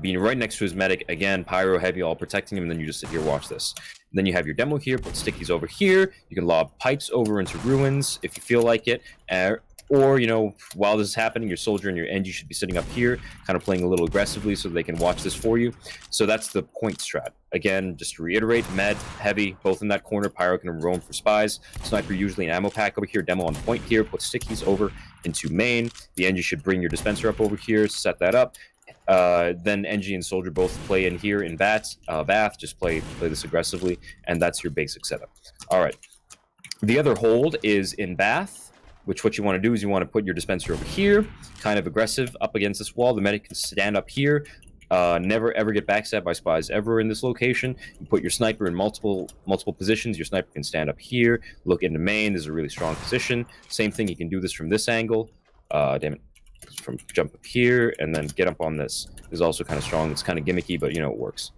being right next to his medic, again, pyro, heavy, all protecting him, and then you just sit here, watch this. And then you have your demo here, put stickies over here, you can lob pipes over into ruins if you feel like it, or, you know, while this is happening, your soldier and your NG should be sitting up here, kind of playing a little aggressively so they can watch this for you. So that's the point strat. Again, just to reiterate, med, heavy, both in that corner, pyro can roam for spies, sniper usually an ammo pack over here, demo on point here, put stickies over into main, the NG should bring your dispenser up over here, set that up. Then NG and soldier both play in here in bath, just play this aggressively, and that's your basic setup. All right. The other hold is in bath, which what you want to do is you want to put your dispenser over here, kind of aggressive up against this wall. The medic can stand up here. Never ever get backstabbed by spies ever in this location. You put your sniper in multiple positions. Your sniper can stand up here, look into main. This is a really strong position. Same thing, you can do this from this angle. Damn it. From jump up here and then get up on this. This is also kind of strong. It's kind of gimmicky, but you know it works.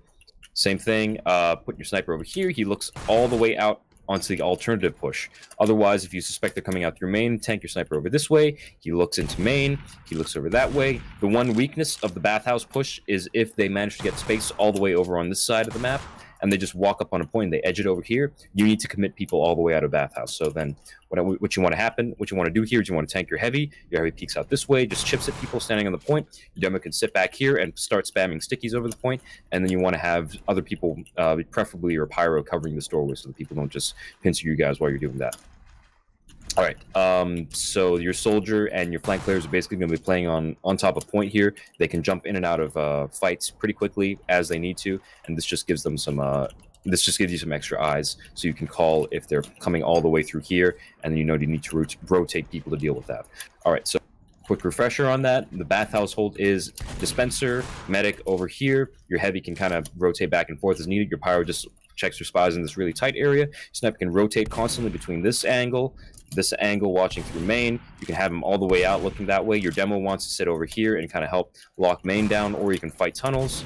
Same thing, put your sniper over here. He looks all the way out onto the alternative push. Otherwise, if you suspect they're coming out through main, tank your sniper over this way. He looks into main. He looks over that way. The one weakness of the bathhouse push is if they manage to get space all the way over on this side of the map and they just walk up on a point and they edge it over here, you need to commit people all the way out of bathhouse. So then what you want to do here is you want to tank your heavy peeks out this way, just chips at people standing on the point. Your demo can sit back here and start spamming stickies over the point, and then you want to have other people, preferably your pyro, covering this doorway so that people don't just pincer you guys while you're doing that. All right, so your soldier and your flank players are basically going to be playing on top of point here. They can jump in and out of fights pretty quickly as they need to, and this just gives them some this just gives you some extra eyes, so you can call if they're coming all the way through here, and you know you need to rotate people to deal with that. All right, so quick refresher on that. The bath household is dispenser, medic over here. Your heavy can kind of rotate back and forth as needed. Your pyro just checks your spies in this really tight area. Sniper can rotate constantly between this angle watching through main. You can have him all the way out looking that way. Your demo wants to sit over here and kind of help lock main down, or you can fight tunnels,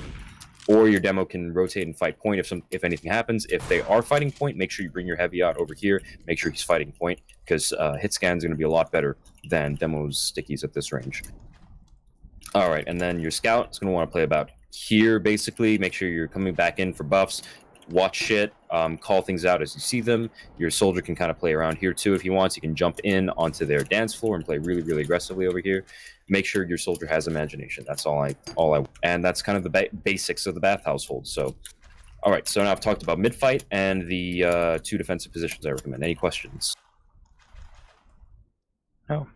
or your demo can rotate and fight point if anything happens. If they are fighting point, make sure you bring your heavy out over here. Make sure he's fighting point, because hit scan is going to be a lot better than demo's stickies at this range. All right, and then your scout is going to want to play about here, basically. Make sure you're coming back in for buffs. Watch shit, call things out as you see them. Your soldier can kind of play around here too if he wants. He can jump in onto their dance floor and play really, really aggressively over here. Make sure your soldier has imagination. That's and that's kind of the basics of the bath household. So, all right. So now I've talked about mid fight and the 2 defensive positions I recommend. Any questions? No.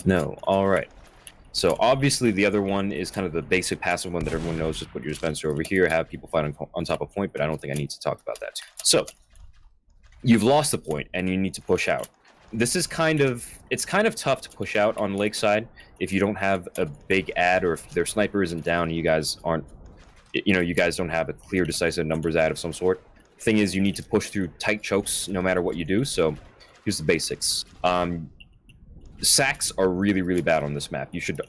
No. All right. So obviously the other one is kind of the basic passive one that everyone knows. Just put your dispenser over here, have people fight on top of point, but I don't think I need to talk about that. So you've lost the point and you need to push out. This is it's kind of tough to push out on Lakeside if you don't have a big ad, or if their sniper isn't down and you guys aren't, you guys don't have a clear, decisive numbers ad of some sort. Thing is, you need to push through tight chokes no matter what you do. So here's the basics. Sacks are really, really bad on this map. You should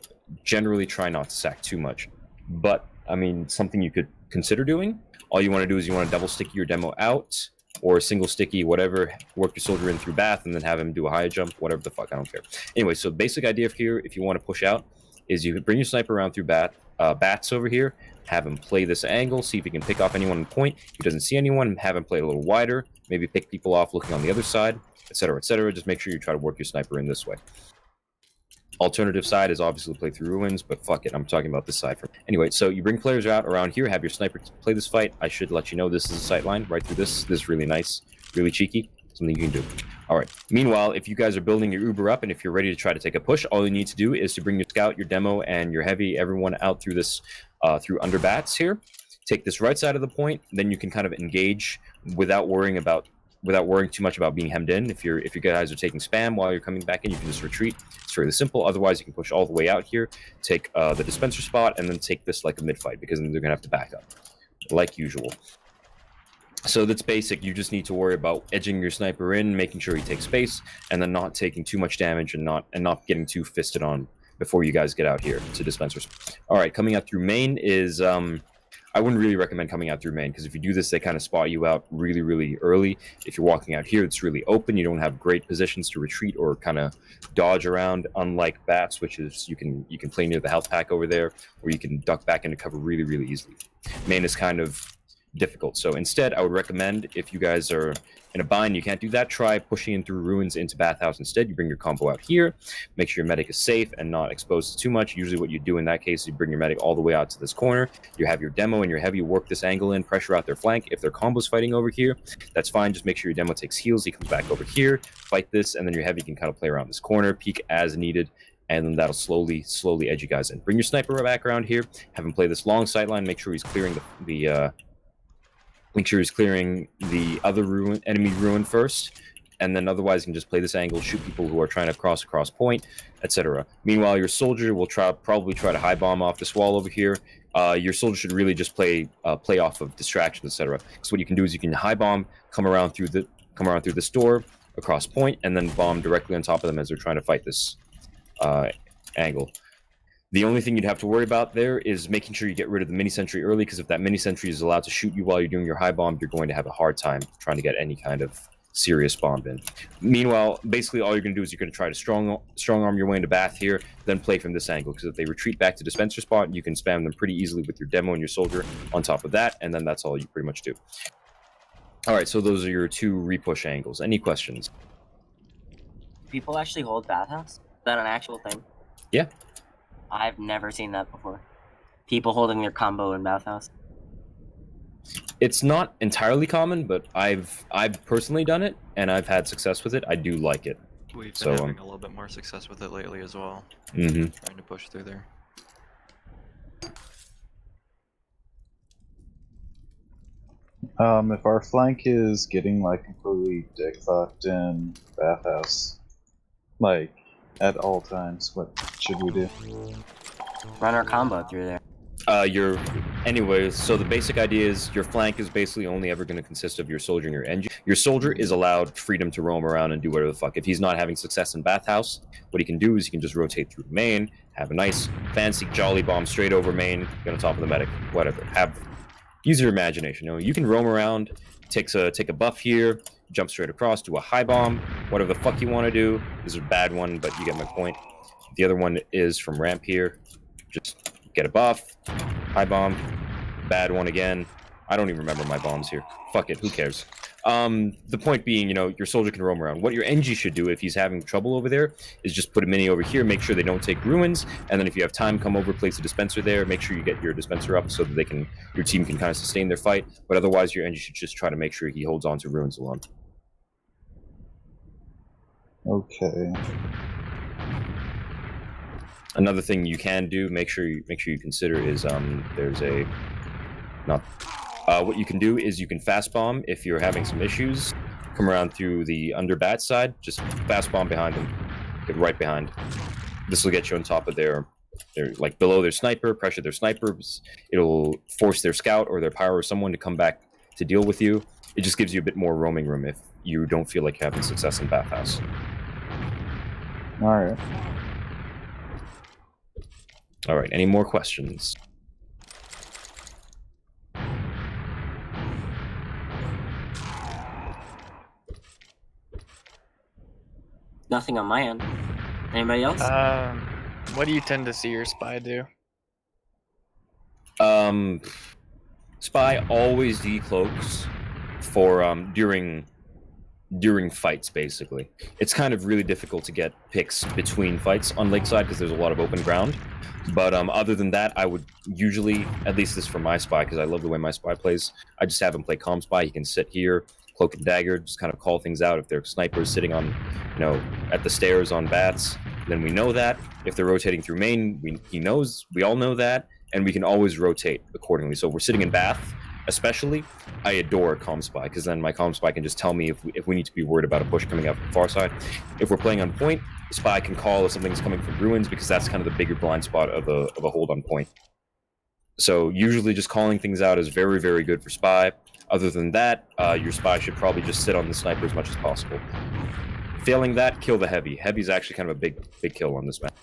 generally try not to sack too much. But, I mean, something you could consider doing. All you want to do is you want to double sticky your demo out, or single sticky, whatever, work your soldier in through bath, and then have him do a high jump, whatever the fuck, I don't care. Anyway, so basic idea here, if you want to push out, is you bring your sniper around through bats over here, have him play this angle, see if he can pick off anyone on point. If he doesn't see anyone, have him play a little wider, maybe pick people off looking on the other side, etc., etc. Just make sure you try to work your sniper in this way. Alternative side is obviously play through ruins, but fuck it, I'm talking about this side. Anyway, so you bring players out around here, have your sniper play this fight. I should let you know this is a sight line right through this. This is really nice, really cheeky, something you can do. All right. Meanwhile, if you guys are building your Uber up and if you're ready to try to take a push, all you need to do is to bring your scout, your demo, and your heavy, everyone out through this, through under bats here. Take this right side of the point, then you can kind of engage without worrying too much about being hemmed in. If you guys are taking spam while you're coming back in, you can just retreat. It's really simple. Otherwise, you can push all the way out here, take the dispenser spot, and then take this like a mid fight, because then they're gonna have to back up, like usual. So that's basic. You just need to worry about edging your sniper in, making sure he takes space, and then not taking too much damage and not getting too fisted on before you guys get out here to dispensers. All right, coming out through main is I wouldn't really recommend coming out through main, because if you do this, they kind of spot you out really, really early. If you're walking out here, it's really open. You don't have great positions to retreat or kind of dodge around, unlike bats, which is you can play near the health pack over there, or you can duck back into cover really, really easily. Main is kind of difficult. So instead, I would recommend, if you guys are in a bind, you can't do that, try pushing in through ruins into bathhouse instead. You bring your combo out here, make sure your medic is safe and not exposed to too much. Usually what you do in that case is you bring your medic all the way out to this corner, you have your demo and your heavy work this angle in, pressure out their flank. If their combo's fighting over here, that's fine, just make sure your demo takes heals, he comes back over here, fight this, and then your heavy can kind of play around this corner, peek as needed, and then that'll slowly edge you guys in. Bring your sniper back around here, have him play this long sight line, make sure he's clearing make sure he's clearing the other enemy ruin first, and then otherwise you can just play this angle, shoot people who are trying to cross point, etc. Meanwhile, your soldier will probably try to high bomb off this wall over here. Your soldier should really just play off of distractions, etc. So what you can do is you can high bomb, come around through this door, across point, and then bomb directly on top of them as they're trying to fight this angle. The only thing you'd have to worry about there is making sure you get rid of the mini sentry early, because if that mini sentry is allowed to shoot you while you're doing your high bomb, you're going to have a hard time trying to get any kind of serious bomb in. Meanwhile, basically all you're going to do is you're going to try to strong arm your way into bath here, then play from this angle, because if they retreat back to dispenser spot, you can spam them pretty easily with your demo and your soldier on top of that, and then that's all you pretty much do. Alright, so those are your two repush angles. Any questions? People actually hold bathhouse? Is that an actual thing? Yeah. I've never seen that before. People holding their combo in bathhouse. It's not entirely common, but I've personally done it, and I've had success with it. I do like it. We've been having a little bit more success with it lately as well. Trying to push through there. If our flank is getting like completely dick fucked in bathhouse, like at all times, what should we do? Run our combo through there. Anyways, so the basic idea is your flank is basically only ever going to consist of your soldier and your engine. Your soldier is allowed freedom to roam around and do whatever the fuck. If he's not having success in bathhouse, what he can do is he can just rotate through main, have a nice fancy jolly bomb straight over main, get on top of the medic, whatever. Use your imagination. You know, you can roam around, take a buff here, jump straight across, do a high bomb, whatever the fuck you want to do. This is a bad one, but you get my point. The other one is from ramp here. Just get a buff, high bomb, bad one again. I don't even remember my bombs here. Fuck it, who cares? The point being, you know, your soldier can roam around. What your NG should do if he's having trouble over there is just put a mini over here, make sure they don't take ruins, and then if you have time, come over, place a dispenser there, make sure you get your dispenser up so that your team can kind of sustain their fight, but otherwise your NG should just try to make sure he holds on to ruins alone. Okay. Another thing you can do, make sure you consider is what you can do is you can fast bomb if you're having some issues. Come around through the under bat side, just fast bomb behind them, get right behind. This will get you on top of their like below their sniper, pressure their snipers. It'll force their scout or their pyro or someone to come back to deal with you. It just gives you a bit more roaming room if you don't feel like you're having success in bathhouse. Alright. Alright, any more questions? Nothing on my end. Anybody else? What do you tend to see your spy do? Spy always decloaks for during fights, basically. It's kind of really difficult to get picks between fights on Lakeside because there's a lot of open ground. But other than that, I would usually, at least this is for my spy, because I love the way my spy plays, I just have him play Calm Spy. He can sit here, cloak and dagger, just kind of call things out. If their sniper is sitting on, at the stairs on bats, then we know that. If they're rotating through main, we all know that, and we can always rotate accordingly. So if we're sitting in bath, especially, I adore Calm Spy, because then my Calm Spy can just tell me if we need to be worried about a push coming out from the far side. If we're playing on point, the Spy can call if something's coming from ruins, because that's kind of the bigger blind spot of a hold on point. So usually just calling things out is very, very good for Spy. Other than that, your Spy should probably just sit on the sniper as much as possible. Failing that, kill the heavy. Heavy's actually kind of a big kill on this map.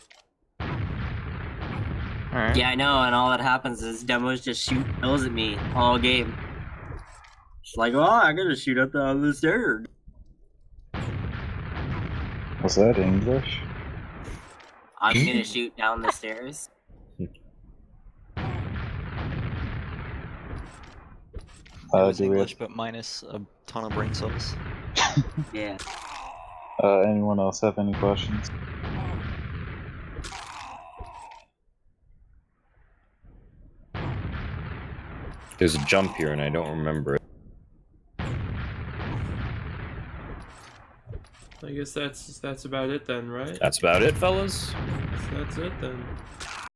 Alright. Yeah, I know, and all that happens is demos just shoot kills at me all game. It's like, oh, I gotta shoot up on the stairs. Was that English? I'm gonna shoot down the stairs. It was Do we English, have, but minus a ton of brain cells. Yeah. anyone else have any questions? There's a jump here, and I don't remember it. I guess that's about it then, right? That's about it, fellas. That's it then.